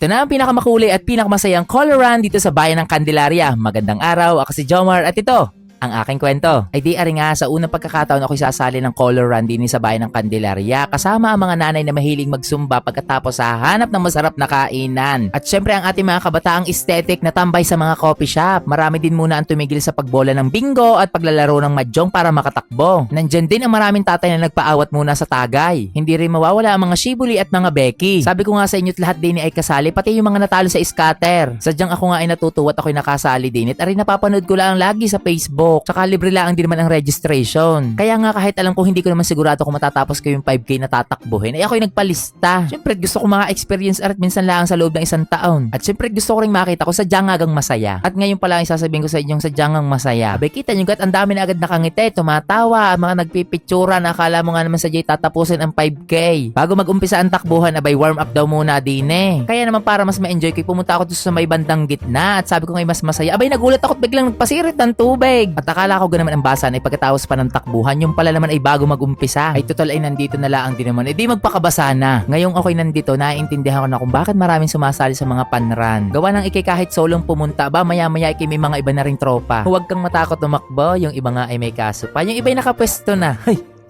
Ito na ang pinakamakuli at pinakamasayang color run dito sa bayan ng Candelaria. Magandang araw, ako si Jomar at ito ang aking kwento. Ay di ari nga, sa unang pagkakataon ako'y sasali ng color run din sa bayan ng Candelaria kasama ang mga nanay na mahilig magsumba pagkatapos sa hanap ng masarap na kainan. At syempre ang ating mga kabataang aesthetic na tambay sa mga coffee shop. Marami din muna ang tumigil sa pagbola ng bingo at paglalaro ng mahjong para makatakbo. Nandyan din ang maraming tatay na nagpaawat muna sa tagay. Hindi rin mawawala ang mga shibuli at mga beki. Sabi ko nga sa inyo't lahat din ay kasali, pati yung mga natalo sa scatter. Sadyang ako nga ay natutuwa at ako'y nakasali din at ari napapanood ko lang lagi sa Facebook. Tsaka libre lang din naman ang registration. Kaya nga kahit alam ko hindi ko naman sigurado kung matatapos ko yung 5K na tatakbuhin, ay ako'y nagpalista. Siyempre gusto ko maka-experience at minsan lang sa loob ng isang taon. At siyempre gusto ko rin makita ko sadyang agang masaya. At ngayon pala ang sasabihin ko sa inyong sadyang ang masaya. Abay kita nyo gat ang dami na agad nakangiti, tumatawa, mga nagpipitsura na akala mo nga naman sadya'y tatapusin ang 5K. Bago mag-umpisa ang takbuhan, abay warm up daw muna din eh. Kaya naman para mas ma-enjoy ko, pumunta ako doon sa may bandang gitna at sabi ko ngay mas masaya. Abay nagulat ako at biglang nagpasirit ng tubig. At akala ko ganaman ang basa ay pagkatapos pa ng takbuhan, yung pala naman ay bago mag-umpisa. Ay total ay nandito na lang din naman. E di magpakabasa na. Ngayong ako'y nandito, naiintindihan ko na kung bakit maraming sumasali sa mga panran. Gawa ng ikay kahit solong pumunta ba, maya-maya ikay may mga iba na ring tropa. Huwag kang matakot tumakbo, yung iba nga ay may kaso pa. Yung iba ay nakapwesto na.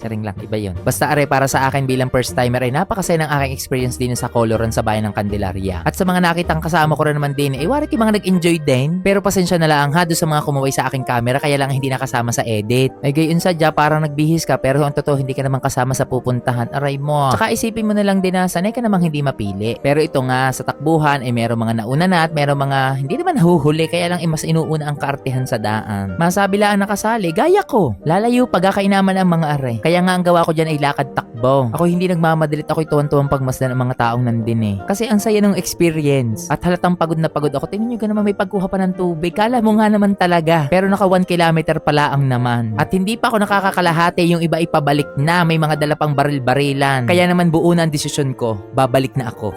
Charing lang, iba yun. Basta are para sa akin bilang first timer ay napakasaya ng aking experience din sa color run sa bayan ng Candelaria. At sa mga nakitang kasama ko rin naman din, wari yung mga nag-enjoy din. Pero pasensya na lang ha, doon sa mga kumuway sa aking camera, kaya lang hindi nakasama sa edit. Ay gayon sadya, parang nagbihis ka, pero ang totoo hindi ka naman kasama sa pupuntahan. Aray mo. Tsaka isipin mo na lang din na sanay ka namang hindi mapili. Pero ito nga, sa takbuhan, merong mga nauna na at merong mga hindi naman huhuli, kaya lang mas inuuna ang kaartehan sa daan. Masabi lang nakasali, gaya ko. Lalayo pagkakainaman ang mga are. Kaya nga ang gawa ko dyan ay lakad takbo. Ako hindi nagmamadalit, ako'y tuwan-tuwang pagmasdan ang mga taong nandin eh. Kasi ang saya ng experience. At halatang pagod na pagod ako. Tingnan nyo ka naman may pagkuha pa ng tubig. Kala mo nga naman talaga. Pero naka 1 kilometer pala ang naman. At hindi pa ako nakakakalahati, yung iba ipabalik na. May mga dala pang baril-barilan. Kaya naman buo na ang desisyon ko. Babalik na ako.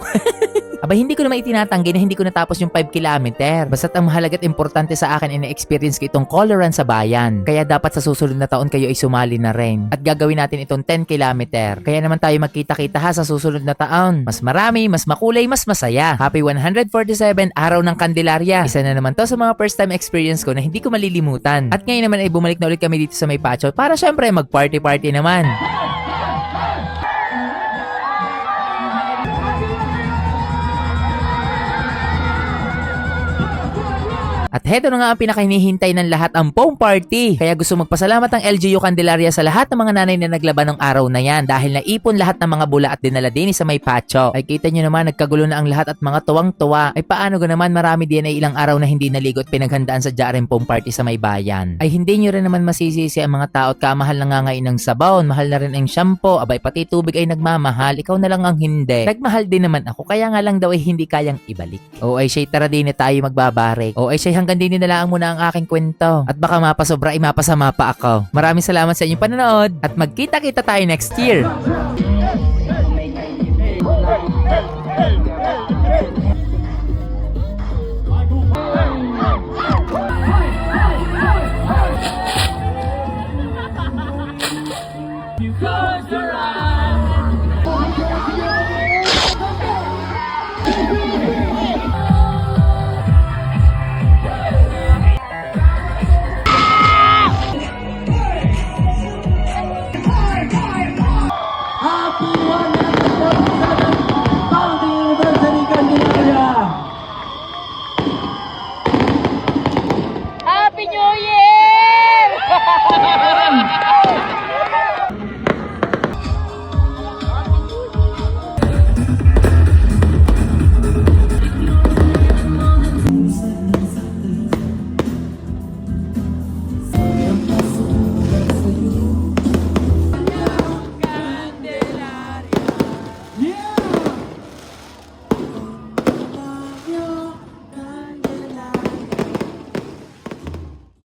Aba, hindi ko naman itinatanggi na hindi ko natapos yung 5 kilometer. Basta't ang mahalaga at importante sa akin ay na-experience ko itong color run sa bayan. Kaya dapat sa susunod na taon kayo ay sumali na rin. At gagawin natin itong 10 kilometer. Kaya naman tayo magkita-kita ha sa susunod na taon. Mas marami, mas makulay, mas masaya. Happy 147 Araw ng Candelaria. Isa na naman to sa mga first time experience ko na hindi ko malilimutan. At ngayon naman ay bumalik na ulit kami dito sa may Pacho para syempre mag-party-party naman. At heto na nga ang pinakahinihintay ng lahat, ang foam party. Kaya gusto magpasalamat ang LGU Candelaria sa lahat ng mga nanay na naglaban ng araw na yan dahil naipon lahat ng mga bula at dinala din sa may Pacho. Ay kita nyo naman, nagkagulo na ang lahat at mga tuwang-tuwa. Ay paano naman, marami din ay ilang araw na hindi naligo at pinaghandaan sa Jaren foam party sa may bayan. Ay hindi nyo rin naman masisisi ang mga tao at kamahal na nga ngayon ng sabon, mahal na rin ang shampoo, abay pati tubig ay nagmamahal, ikaw na lang ang hindi. Nagmahal din naman ako, kaya nga lang daw ay hindi kayang ibalik. O ay siya'y tara din na tayo magbabarik. O ay siya'y hanggang din nilalaan muna ang aking kwento. At baka mapasobra ay mapasama pa ako. Maraming salamat sa inyong panonood at magkita-kita tayo next year.